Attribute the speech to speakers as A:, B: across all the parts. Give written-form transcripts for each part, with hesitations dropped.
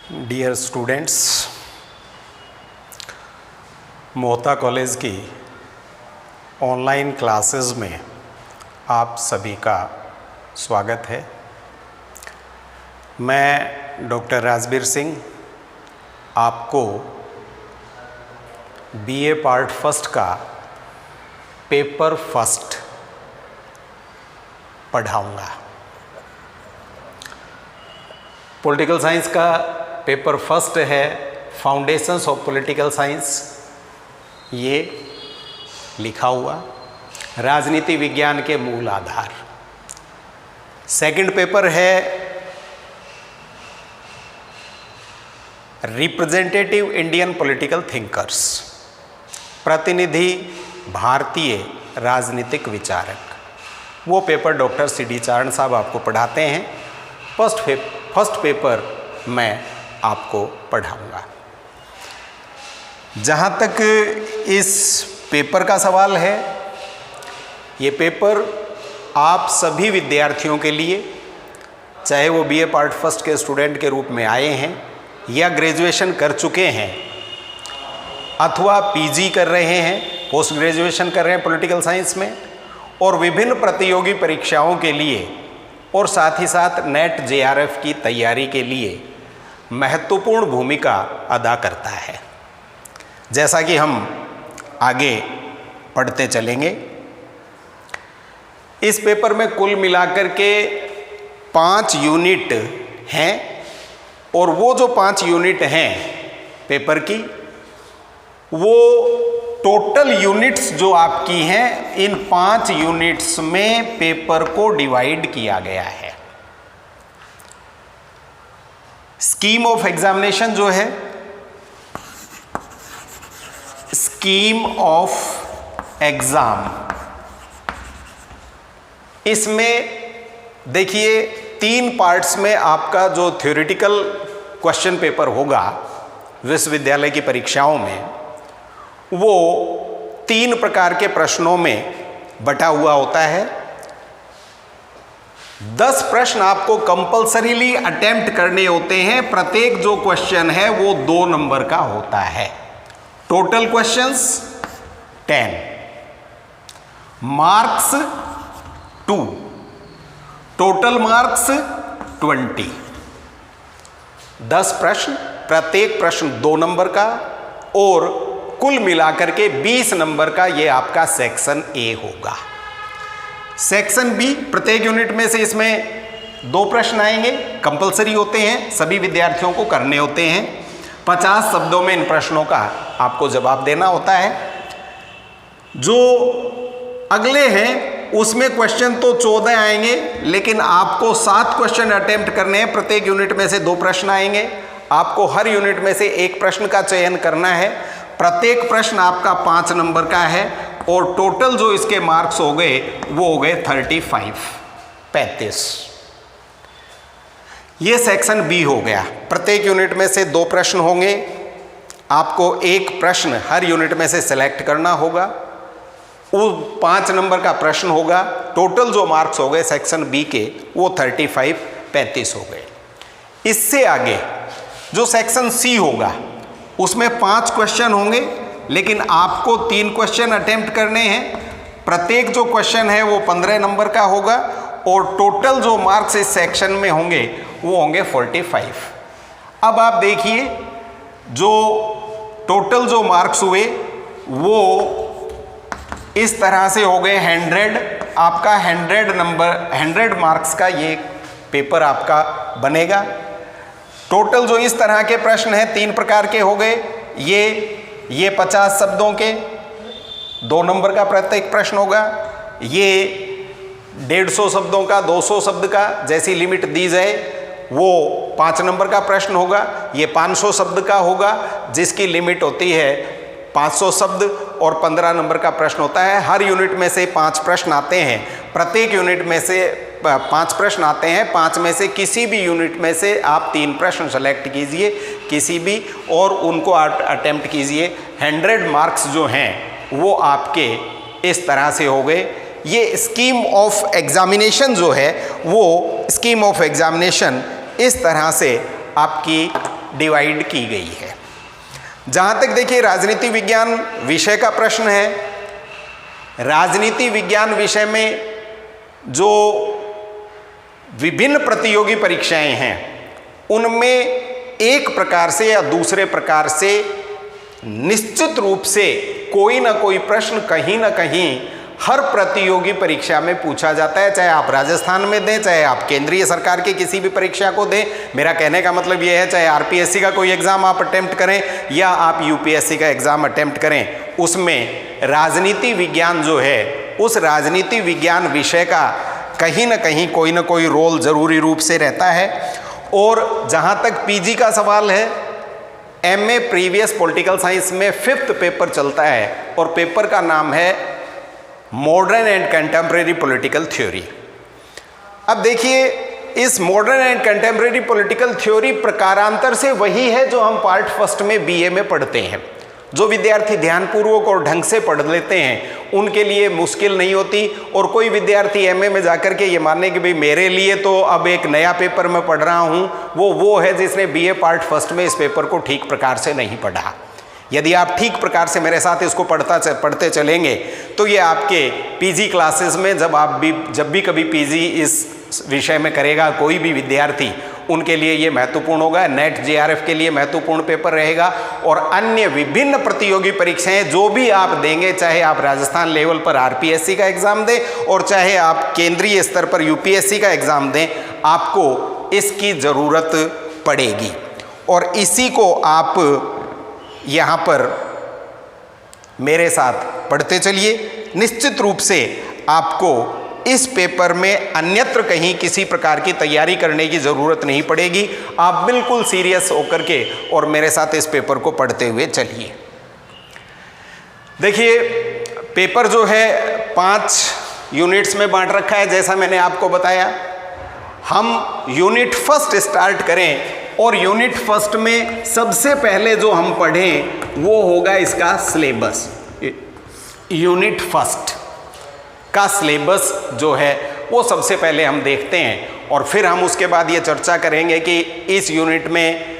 A: Dear students, Mohta college की online classes में आप सभी का स्वागत है। मैं डॉक्टर राजबीर सिंह आपको बीए पार्ट फर्स्ट का पेपर फर्स्ट पढ़ाऊंगा। पॉलिटिकल साइंस का पेपर फर्स्ट है फाउंडेशंस ऑफ पॉलिटिकल साइंस, ये लिखा हुआ राजनीति विज्ञान के मूल आधार। सेकंड पेपर है रिप्रेजेंटेटिव इंडियन पॉलिटिकल थिंकर्स, प्रतिनिधि भारतीय राजनीतिक विचारक। वो पेपर डॉक्टर सी.डी. चारण साहब आपको पढ़ाते हैं। फर्स्ट पेपर मैं आपको पढ़ाऊंगा। जहाँ तक इस पेपर का सवाल है, ये पेपर आप सभी विद्यार्थियों के लिए, चाहे वो बीए पार्ट फर्स्ट के स्टूडेंट के रूप में आए हैं या ग्रेजुएशन कर चुके हैं अथवा पीजी कर रहे हैं, पोस्ट ग्रेजुएशन कर रहे हैं पॉलिटिकल साइंस में, और विभिन्न प्रतियोगी परीक्षाओं के लिए और साथ ही साथ नेट जेआरएफ की तैयारी के लिए महत्वपूर्ण भूमिका अदा करता है। जैसा कि हम आगे पढ़ते चलेंगे, इस पेपर में कुल मिलाकर के 5 यूनिट हैं, और वो जो 5 यूनिट हैं पेपर की, वो टोटल यूनिट्स जो आपकी हैं, इन 5 यूनिट्स में पेपर को डिवाइड किया गया है। स्कीम ऑफ एग्जामिनेशन जो है, स्कीम ऑफ एग्जाम, इसमें देखिए 3 पार्ट्स में आपका जो थ्योरेटिकल क्वेश्चन पेपर होगा विश्वविद्यालय की परीक्षाओं में, वो 3 प्रकार के प्रश्नों में बटा हुआ होता है। 10 प्रश्न आपको कंपल्सरीली अटेम्प्ट करने होते हैं। प्रत्येक जो क्वेश्चन है वो 2 नंबर का होता है। Total questions 10, marks 2, total marks 20। 10 प्रश्न, प्रत्येक प्रश्न 2 नंबर का, और कुल मिलाकर के 20 नंबर का ये आपका सेक्शन ए होगा। सेक्शन बी, प्रत्येक यूनिट में से इसमें 2 प्रश्न आएंगे, कंपलसरी होते हैं, सभी विद्यार्थियों को करने होते हैं। 50 शब्दों में इन प्रश्नों का आपको जवाब देना होता है। जो अगले हैं उसमें क्वेश्चन तो 14 आएंगे, लेकिन आपको 7 क्वेश्चन अटेम्प्ट करने हैं। प्रत्येक यूनिट में से 2 प्रश्न आएंगे। आपको हर यूनिट में से 1 प्रश्न का चयन करना है। प्रत्येक प्रश्न आपका 5 नंबर का है, और टोटल जो इसके मार्क्स हो गए वो हो गए 35। ये सेक्शन बी हो गया। प्रत्येक यूनिट में से 2 प्रश्न होंगे। आपको 1 प्रश्न हर यूनिट में से सिलेक्ट करना होगा। वो 5 नंबर का प्रश्न होगा। टोटल जो मार्क्स हो गए सेक्शन बी के वो 35 हो गए। इससे आगे जो सेक्शन सी होगा उसमें 5 क्वेश्चन होंगे, लेकिन आपको 3 क्वेश्चन अटेम्प्ट करने हैं। प्रत्येक जो क्वेश्चन है वो 15 नंबर का होगा, और टोटल जो मार्क्स इस सेक्शन में होंगे वो होंगे 45। अब आप देखिए, जो टोटल जो मार्क्स हुए वो इस तरह से हो गए 100। आपका 100 मार्क्स का ये पेपर आपका बनेगा। टोटल जो इस तरह के प्रश्न हैं 3 प्रकार के हो गए। ये 50 शब्दों के 2 नंबर का प्रत्येक प्रश्न होगा। ये 150 शब्दों का, 200 शब्द का, जैसी लिमिट दी जाए वो 5 नंबर का प्रश्न होगा। ये 500 शब्द का होगा, जिसकी लिमिट होती है 500 शब्द, और 15 नंबर का प्रश्न होता है। हर यूनिट में से 5 प्रश्न आते हैं। प्रत्येक यूनिट में से 5 प्रश्न आते हैं। 5 में से किसी भी यूनिट में से आप 3 प्रश्न सेलेक्ट कीजिए, किसी भी, और उनको अटेम्प्ट कीजिए। 100 मार्क्स जो हैं वो आपके इस तरह से हो गए। ये स्कीम ऑफ एग्जामिनेशन जो है, वो स्कीम ऑफ एग्जामिनेशन इस तरह से आपकी डिवाइड की गई है। जहां तक देखिए राजनीति विज्ञान विषय का प्रश्न है, राजनीति विज्ञान विषय में जो विभिन्न प्रतियोगी परीक्षाएं हैं उनमें एक प्रकार से या दूसरे प्रकार से निश्चित रूप से कोई ना कोई प्रश्न कहीं ना कहीं हर प्रतियोगी परीक्षा में पूछा जाता है, चाहे आप राजस्थान में दें, चाहे आप केंद्रीय सरकार की किसी भी परीक्षा को दें। मेरा कहने का मतलब यह है, चाहे आरपीएससी का कोई एग्जाम आप अटेम्प्ट करें या आप यूपीएससी का एग्जाम अटेम्प्ट करें, उसमें राजनीति विज्ञान जो है, उस राजनीति विज्ञान विषय का कहीं ना कहीं कोई ना कोई रोल जरूरी रूप से रहता है। और जहाँ तक पीजी का सवाल है, एमए प्रीवियस पॉलिटिकल साइंस में 5th पेपर चलता है और पेपर का नाम है modern and contemporary political theory. अब देखिए, इस modern and contemporary political theory प्रकारांतर से वही है जो हम पार्ट फर्स्ट में बीए में पढ़ते हैं। जो विद्यार्थी ध्यानपूर्वक और ढंग से पढ़ लेते हैं उनके लिए मुश्किल नहीं होती। और कोई विद्यार्थी एमए में जाकर के ये माने कि भाई मेरे लिए तो अब एक नया पेपर मैं पढ़ रहा हूँ, वो है जिसने बीए पार्ट फर्स्ट में इस पेपर को ठीक प्रकार से नहीं पढ़ा। यदि आप ठीक प्रकार से मेरे साथ इसको पढ़ते चलेंगे तो ये आपके पीजी क्लासेस में जब भी कभी पीजी इस विषय में करेगा कोई भी विद्यार्थी, उनके लिए ये महत्वपूर्ण होगा। नेट जेआरएफ के लिए महत्वपूर्ण पेपर रहेगा। और अन्य विभिन्न प्रतियोगी परीक्षाएं जो भी आप देंगे, चाहे आप राजस्थान लेवल पर आरपीएससी का एग्जाम दें और चाहे आप केंद्रीय स्तर पर यूपीएससी का एग्जाम दें, आपको इसकी ज़रूरत पड़ेगी। और इसी को आप यहाँ पर मेरे साथ पढ़ते चलिए। निश्चित रूप से आपको इस पेपर में अन्यत्र कहीं किसी प्रकार की तैयारी करने की ज़रूरत नहीं पड़ेगी। आप बिल्कुल सीरियस होकर के और मेरे साथ इस पेपर को पढ़ते हुए चलिए। देखिए, पेपर जो है 5 यूनिट्स में बांट रखा है। जैसा मैंने आपको बताया, हम यूनिट फर्स्ट स्टार्ट करें और यूनिट फर्स्ट में सबसे पहले जो हम पढ़ें वो होगा इसका सिलेबस। यूनिट फर्स्ट का सिलेबस जो है वो सबसे पहले हम देखते हैं और फिर हम उसके बाद ये चर्चा करेंगे कि इस यूनिट में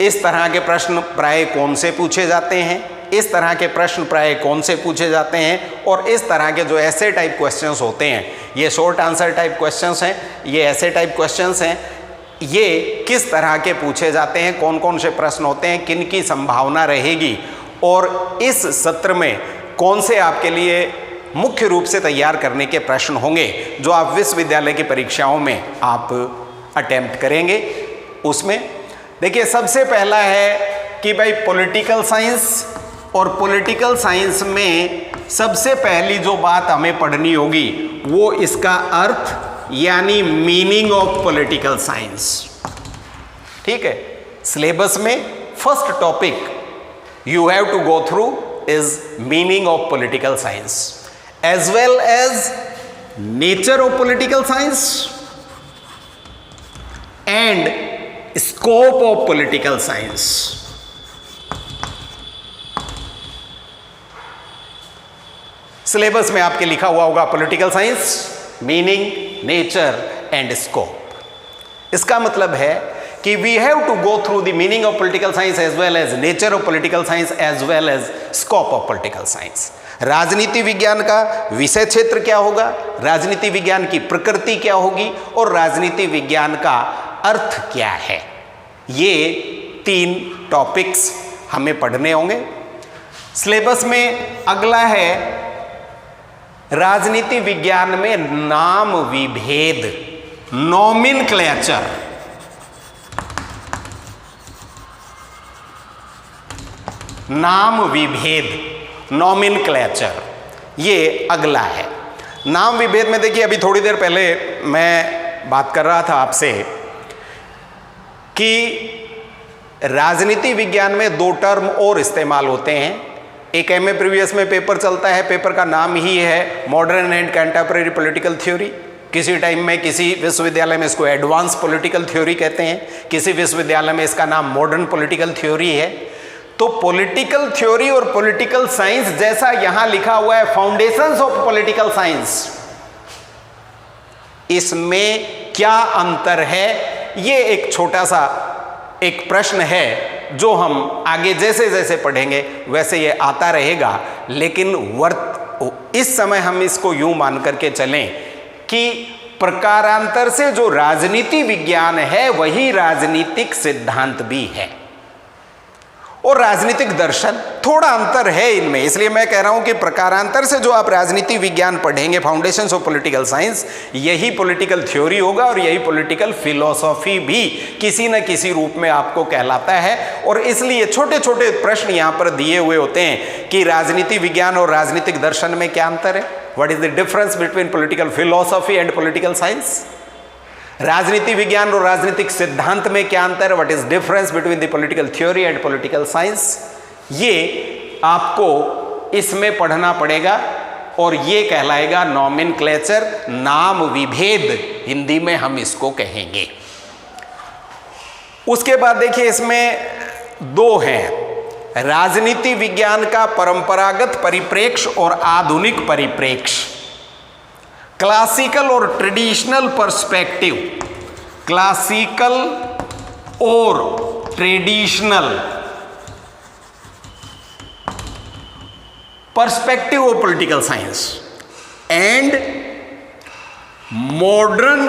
A: इस तरह के प्रश्न प्राय कौन से पूछे जाते हैं, इस तरह के प्रश्न प्राय कौन से पूछे जाते हैं, और इस तरह के जो ऐसे टाइप क्वेश्चंस होते हैं, ये शॉर्ट आंसर टाइप क्वेश्चंस हैं, ये ऐसे टाइप क्वेश्चंस हैं, ये किस तरह के पूछे जाते हैं, कौन कौन से प्रश्न होते हैं, किन की संभावना रहेगी और इस सत्र में कौन से आपके लिए मुख्य रूप से तैयार करने के प्रश्न होंगे जो आप विश्वविद्यालय की परीक्षाओं में आप अटेम्प्ट करेंगे। उसमें देखिए, सबसे पहला है कि भाई पॉलिटिकल साइंस, और पॉलिटिकल साइंस में सबसे पहली जो बात हमें पढ़नी होगी वो इसका अर्थ यानी मीनिंग ऑफ पॉलिटिकल साइंस। ठीक है, सिलेबस में first topic you have to go through is meaning of political science as well as nature of political science and scope of political science. Syllabus में आपके लिखा हुआ होगा political science, meaning, nature and scope. इसका मतलब है कि we have to go through the meaning of political science as well as nature of political science as well as scope of political science. राजनीति विज्ञान का विषय क्षेत्र क्या होगा, राजनीति विज्ञान की प्रकृति क्या होगी और राजनीति विज्ञान का अर्थ क्या है, ये 3 टॉपिक्स हमें पढ़ने होंगे। सिलेबस में अगला है राजनीति विज्ञान में नाम विभेद, नॉमेनक्लेचर। नाम विभेद, नॉमेनक्लेचर, ये अगला है। नाम विभेद में देखिए, अभी थोड़ी देर पहले मैं बात कर रहा था आपसे कि राजनीति विज्ञान में 2 टर्म और इस्तेमाल होते हैं। एक एमए प्रीवियस में पेपर चलता है, पेपर का नाम ही है modern and contemporary political theory. किसी टाइम में किसी विश्वविद्यालय में इसको एडवांस पॉलिटिकल थ्योरी कहते हैं, किसी विश्वविद्यालय में इसका नाम मॉडर्न पॉलिटिकल थ्योरी है। तो पॉलिटिकल थ्योरी और पॉलिटिकल साइंस जैसा यहां लिखा हुआ है फाउंडेशंस ऑफ पॉलिटिकल साइंस, इसमें क्या अंतर है, ये एक छोटा सा एक प्रश्न है जो हम आगे जैसे जैसे पढ़ेंगे वैसे ये आता रहेगा, लेकिन इस समय हम इसको यूं मान करके चलें कि प्रकारांतर से जो राजनीति विज्ञान है वही राजनीतिक सिद्धांत भी है और राजनीतिक दर्शन, थोड़ा अंतर है इनमें। इसलिए मैं कह रहा हूं कि प्रकारांतर से जो आप राजनीति विज्ञान पढ़ेंगे, फाउंडेशंस ऑफ पॉलिटिकल साइंस, यही पॉलिटिकल थ्योरी होगा और यही पॉलिटिकल फिलॉसफी भी किसी न किसी रूप में आपको कहलाता है। और इसलिए छोटे छोटे प्रश्न यहां पर दिए हुए होते हैं कि राजनीति विज्ञान और राजनीतिक दर्शन में क्या अंतर है, what is the difference between political philosophy and political science. राजनीति विज्ञान और राजनीतिक सिद्धांत में क्या अंतर है, what is difference between the political theory and political science, ये आपको इसमें पढ़ना पड़ेगा और ये कहलाएगा नॉमेनक्लेचर, नाम विभेद, हिंदी में हम इसको कहेंगे। उसके बाद देखिए इसमें दो हैं, राजनीति विज्ञान का परंपरागत परिप्रेक्ष्य और आधुनिक परिप्रेक्ष्य, क्लासिकल और ट्रेडिशनल पर्सपेक्टिव, क्लासिकल और traditional perspective of political science and modern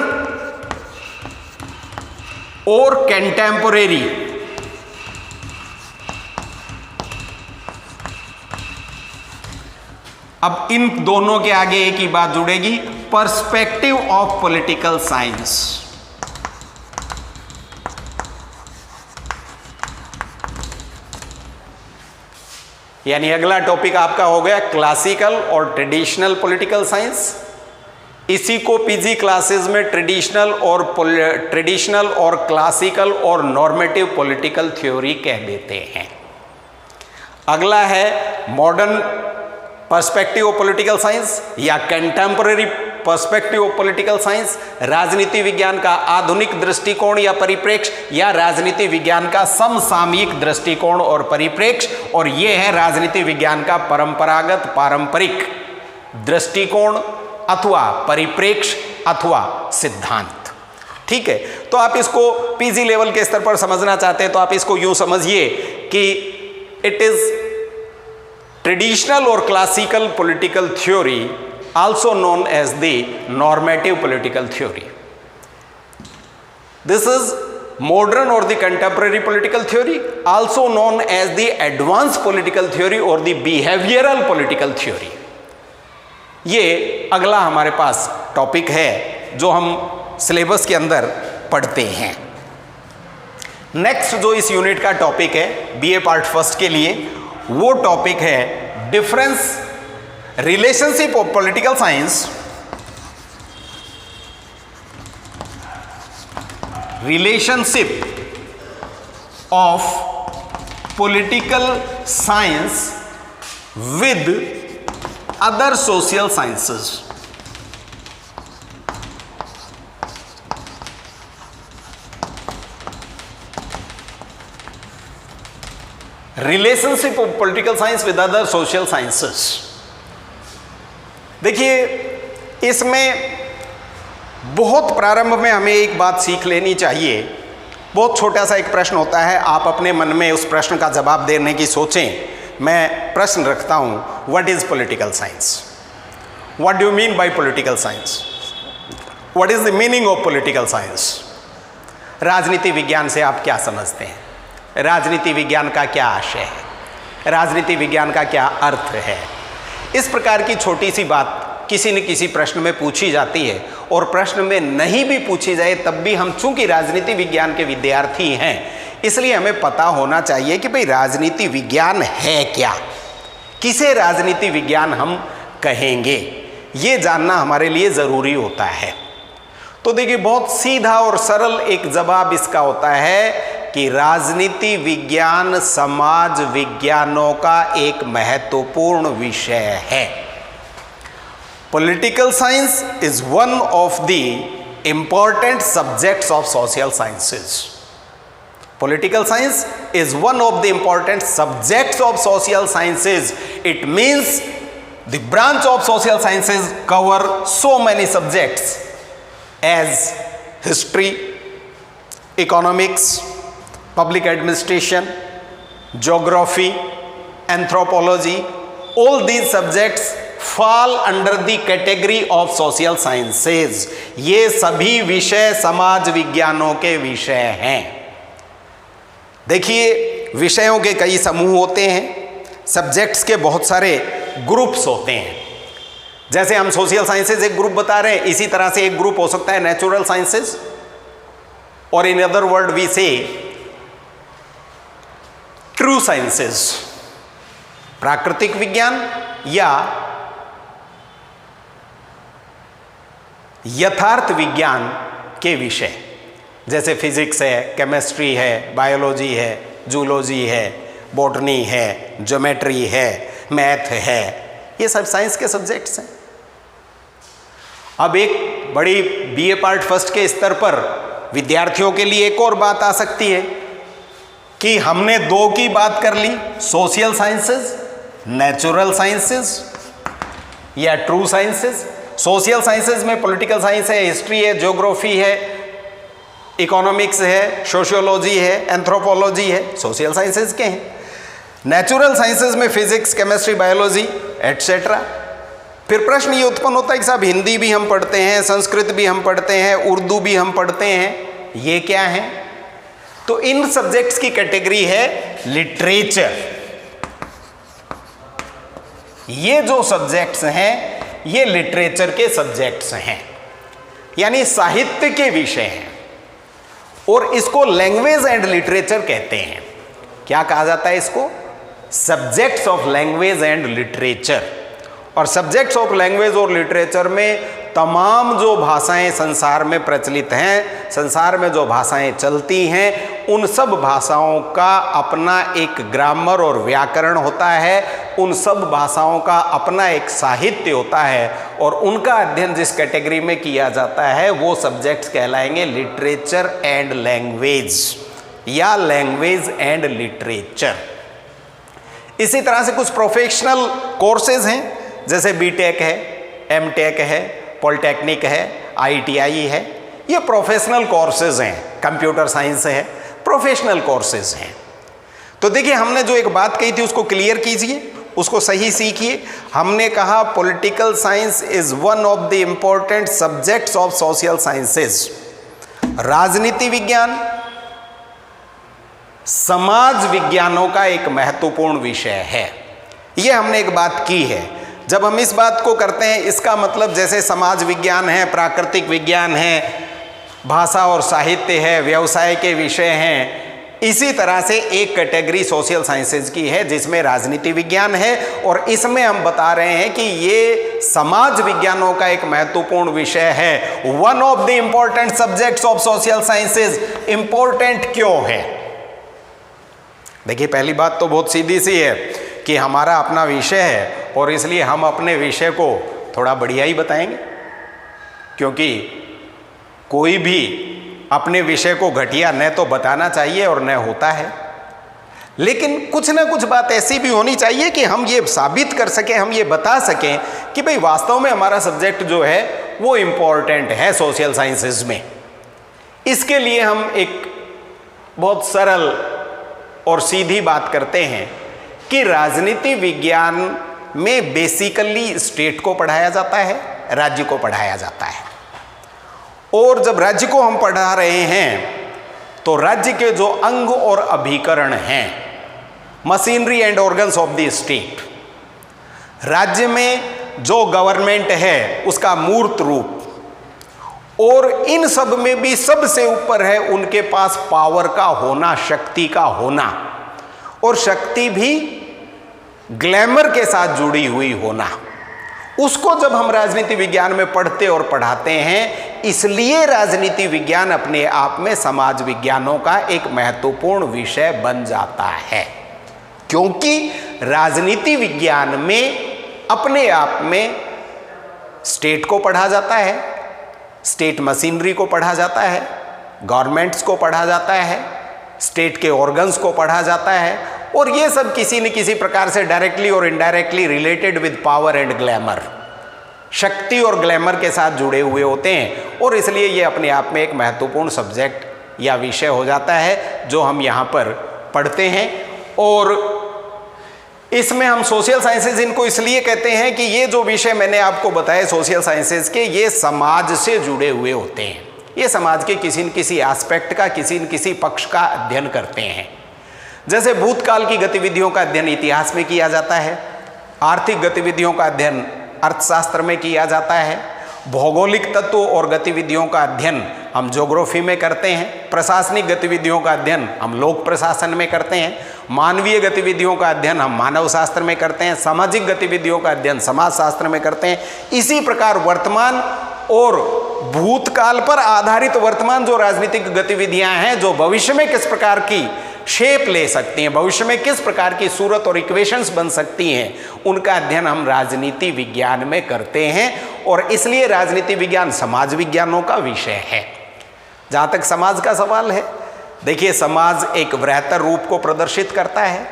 A: और कंटेम्पोरेरी अब इन दोनों के आगे एक ही बात जुड़ेगी, पर्सपेक्टिव ऑफ पॉलिटिकल साइंस। यानी अगला टॉपिक आपका हो गया क्लासिकल और ट्रेडिशनल पॉलिटिकल साइंस। इसी को पीजी क्लासेस में ट्रेडिशनल और क्लासिकल और नॉर्मेटिव पॉलिटिकल थ्योरी कह देते हैं। अगला है modern perspective of political science या contemporary perspective of political science, राजनीति विज्ञान का आधुनिक दृष्टिकोण या परिप्रेक्ष्य या राजनीति विज्ञान का समसामयिक दृष्टिकोण और परिप्रेक्ष्य, और यह है राजनीति विज्ञान का परंपरागत पारंपरिक दृष्टिकोण अथवा परिप्रेक्ष्य अथवा सिद्धांत। ठीक है, तो आप इसको पीजी लेवल के स्तर पर समझना चाहते हैं तो आप इसको यूं समझिए कि इट इज ट्रेडिशनल और classical political theory also known as the normative political theory. This is modern or the contemporary political theory, also known as the advanced political theory or the behavioral political theory. ये अगला हमारे पास topic है जो हम syllabus के अंदर पढ़ते हैं। नेक्स्ट जो इस यूनिट का टॉपिक है बीए पार्ट फर्स्ट के लिए, वो टॉपिक है difference relationship of political science, relationship of political science with other social sciences. Relationship of political science with other social sciences. देखिए इसमें बहुत प्रारंभ में हमें एक बात सीख लेनी चाहिए। बहुत छोटा सा एक प्रश्न होता है, आप अपने मन में उस प्रश्न का जवाब देने की सोचें। मैं प्रश्न रखता हूँ, what is political science, what do you mean by political science, what is the meaning of political science. राजनीति विज्ञान से आप क्या समझते हैं, राजनीति विज्ञान का क्या आशय है, राजनीति विज्ञान का क्या अर्थ है। इस प्रकार की छोटी सी बात किसी न किसी प्रश्न में पूछी जाती है, और प्रश्न में नहीं भी पूछी जाए तब भी हम चूंकि राजनीति विज्ञान के विद्यार्थी हैं इसलिए हमें पता होना चाहिए कि भाई राजनीति विज्ञान है क्या, किसे राजनीति विज्ञान हम कहेंगे, ये जानना हमारे लिए ज़रूरी होता है। तो देखिए बहुत सीधा और सरल एक जवाब इसका होता है कि राजनीति विज्ञान समाज विज्ञानों का एक महत्वपूर्ण विषय है। Political science is one of the important subjects of social sciences. Political science is one of the important subjects of social sciences. It means the branch of social sciences cover so many subjects as history, economics, public administration, geography, anthropology, all these subjects fall under the category of social sciences. ये सभी विषय समाज विज्ञानों के विषय हैं। देखिए, विषयों के कई समूह होते हैं, सब्जेक्ट्स के बहुत सारे ग्रुप्स होते हैं। जैसे हम सोशल साइंसेज एक ग्रुप बता रहे हैं, इसी तरह से एक ग्रुप हो सकता है नेचुरल साइंसेज, और इन अदर वर्ड वी से ट्रू साइंसेज, प्राकृतिक विज्ञान या यथार्थ विज्ञान के विषय, जैसे फिजिक्स है, केमिस्ट्री है, बायोलॉजी है, जूलॉजी है, बॉटनी है, ज्योमेट्री है, मैथ है, ये सब साइंस के सब्जेक्ट्स हैं। अब एक बड़ी बीए पार्ट फर्स्ट के स्तर पर विद्यार्थियों के लिए एक और बात आ सकती है कि हमने दो की बात कर ली, सोशल साइंसेस, नेचुरल साइंसेस या ट्रू साइंसेस। सोशल साइंसेस में पॉलिटिकल साइंस है, हिस्ट्री है, ज्योग्राफी है, इकोनॉमिक्स है, सोशियोलॉजी है, एंथ्रोपोलॉजी है, सोशल साइंसेस के हैं। नेचुरल साइंसेस में फिजिक्स, केमिस्ट्री, बायोलॉजी एटसेट्रा। फिर प्रश्न ये उत्पन्न होता है कि साहब हिंदी भी हम पढ़ते हैं, संस्कृत भी हम पढ़ते हैं, उर्दू भी हम पढ़ते हैं, ये क्या है? तो इन सब्जेक्ट्स की कैटेगरी है लिटरेचर। ये जो सब्जेक्ट्स हैं ये लिटरेचर के सब्जेक्ट्स हैं, यानी साहित्य के विषय हैं, और इसको लैंग्वेज एंड लिटरेचर कहते हैं। क्या कहा जाता है इसको? Subjects of language and literature. और सब्जेक्ट्स ऑफ लैंग्वेज और लिटरेचर में तमाम जो भाषाएं संसार में प्रचलित हैं, संसार में जो भाषाएं चलती हैं, उन सब भाषाओं का अपना एक ग्रामर और व्याकरण होता है, उन सब भाषाओं का अपना एक साहित्य होता है, और उनका अध्ययन जिस कैटेगरी में किया जाता है वो सब्जेक्ट्स कहलाएंगे लिटरेचर एंड लैंग्वेज या लैंग्वेज एंड लिटरेचर। इसी तरह से कुछ प्रोफेशनल कोर्सेज हैं, जैसे बीटेक है, एमटेक है, पॉलिटेक्निक है, आईटीआई है, ये प्रोफेशनल कोर्सेज हैं। कंप्यूटर साइंस है, प्रोफेशनल कोर्सेज हैं। तो देखिए, हमने जो एक बात कही थी उसको क्लियर कीजिए, उसको सही सीखिए। हमने कहा political science is one of the important subjects of social sciences. राजनीति विज्ञान समाज विज्ञानों का एक महत्वपूर्ण विषय है, ये हमने एक बात की है। जब हम इस बात को करते हैं, इसका मतलब जैसे समाज विज्ञान है, प्राकृतिक विज्ञान है, भाषा और साहित्य है, व्यवसाय के विषय हैं, इसी तरह से एक कैटेगरी सोशल साइंसेज की है जिसमें राजनीति विज्ञान है, और इसमें हम बता रहे हैं कि ये समाज विज्ञानों का एक महत्वपूर्ण विषय है। One of the important subjects of social sciences. Important क्यों है? देखिए, पहली बात तो बहुत सीधी सी है कि हमारा अपना विषय है, और इसलिए हम अपने विषय को थोड़ा बढ़िया ही बताएंगे, क्योंकि कोई भी अपने विषय को घटिया न तो बताना चाहिए और न होता है। लेकिन कुछ ना कुछ बात ऐसी भी होनी चाहिए कि हम ये साबित कर सकें, हम ये बता सकें कि भाई वास्तव में हमारा सब्जेक्ट जो है वो इम्पोर्टेंट है सोशल साइंसेज में। इसके लिए हम एक बहुत सरल और सीधी बात करते हैं कि राजनीति विज्ञान में बेसिकली स्टेट को पढ़ाया जाता है, राज्य को पढ़ाया जाता है। और जब राज्य को हम पढ़ा रहे हैं तो राज्य के जो अंग और अभिकरण हैं, machinery and organs of the state, राज्य में जो गवर्नमेंट है उसका मूर्त रूप, और इन सब में भी सबसे ऊपर है उनके पास पावर का होना, शक्ति का होना, और शक्ति भी ग्लैमर के साथ जुड़ी हुई होना। उसको जब हम राजनीति विज्ञान में पढ़ते और पढ़ाते हैं, इसलिए राजनीति विज्ञान अपने आप में समाज विज्ञानों का एक महत्वपूर्ण विषय बन जाता है, क्योंकि राजनीति विज्ञान में अपने आप में स्टेट को पढ़ा जाता है, स्टेट मशीनरी को पढ़ा जाता है, गवर्नमेंट्स को पढ़ा जाता है, स्टेट के ऑर्गन्स को पढ़ा जाता है, और ये सब किसी न किसी प्रकार से डायरेक्टली और indirectly related with power and glamour, शक्ति और ग्लैमर के साथ जुड़े हुए होते हैं, और इसलिए ये अपने आप में एक महत्वपूर्ण सब्जेक्ट या विषय हो जाता है जो हम यहाँ पर पढ़ते हैं। और इसमें हम सोशल साइंसेज इनको इसलिए कहते हैं कि ये जो विषय मैंने आपको बताए सोशल साइंसेज के, ये समाज से जुड़े हुए होते हैं। ये समाज के किसी न किसी एस्पेक्ट का, किसी न किसी पक्ष का अध्ययन करते हैं। जैसे भूतकाल की गतिविधियों का अध्ययन इतिहास में किया जाता है, आर्थिक गतिविधियों का अध्ययन अर्थशास्त्र में किया जाता है, भौगोलिक तत्वों और गतिविधियों का अध्ययन हम ज्योग्राफी में करते हैं, प्रशासनिक गतिविधियों का अध्ययन हम लोक प्रशासन में करते हैं, मानवीय गतिविधियों का अध्ययन हम मानव शास्त्र में करते हैं, सामाजिक गतिविधियों का अध्ययन समाज शास्त्र में करते हैं। इसी प्रकार वर्तमान और भूतकाल पर आधारित वर्तमान जो राजनीतिक गतिविधियां हैं, जो भविष्य में किस प्रकार की शेप ले सकती हैं, भविष्य में किस प्रकार की सूरत और इक्वेशंस बन सकती हैं, उनका अध्ययन हम राजनीति विज्ञान में करते हैं। और इसलिए राजनीति विज्ञान समाज विज्ञानों का विषय है। जहाँ तक समाज का सवाल है, देखिए समाज एक वृहत्तर रूप को प्रदर्शित करता है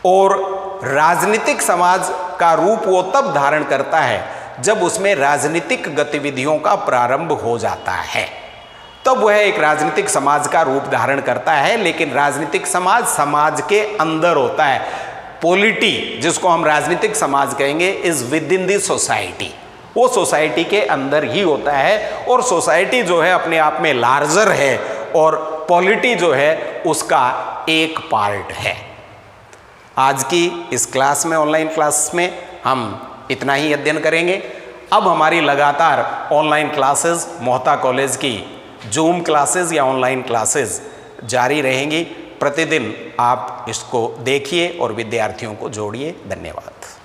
A: और राजनीतिक समाज का रूप वो तब धारण करता है जब उसमें राजनीतिक गतिविधियों का प्रारंभ हो जाता है, तब वह एक राजनीतिक समाज का रूप धारण करता है। लेकिन राजनीतिक समाज समाज के अंदर होता है। पॉलिटी, जिसको हम राजनीतिक समाज कहेंगे, is with in the society, वो सोसाइटी के अंदर ही होता है। और सोसाइटी जो है अपने आप में लार्जर है और पॉलिटी जो है उसका एक पार्ट है। आज की इस क्लास में, ऑनलाइन क्लास में हम इतना ही अध्ययन करेंगे। अब हमारी लगातार ऑनलाइन क्लासेस, मोहता कॉलेज की जूम क्लासेस या ऑनलाइन क्लासेस जारी रहेंगी। प्रतिदिन आप इसको देखिए और विद्यार्थियों को जोड़िए। धन्यवाद।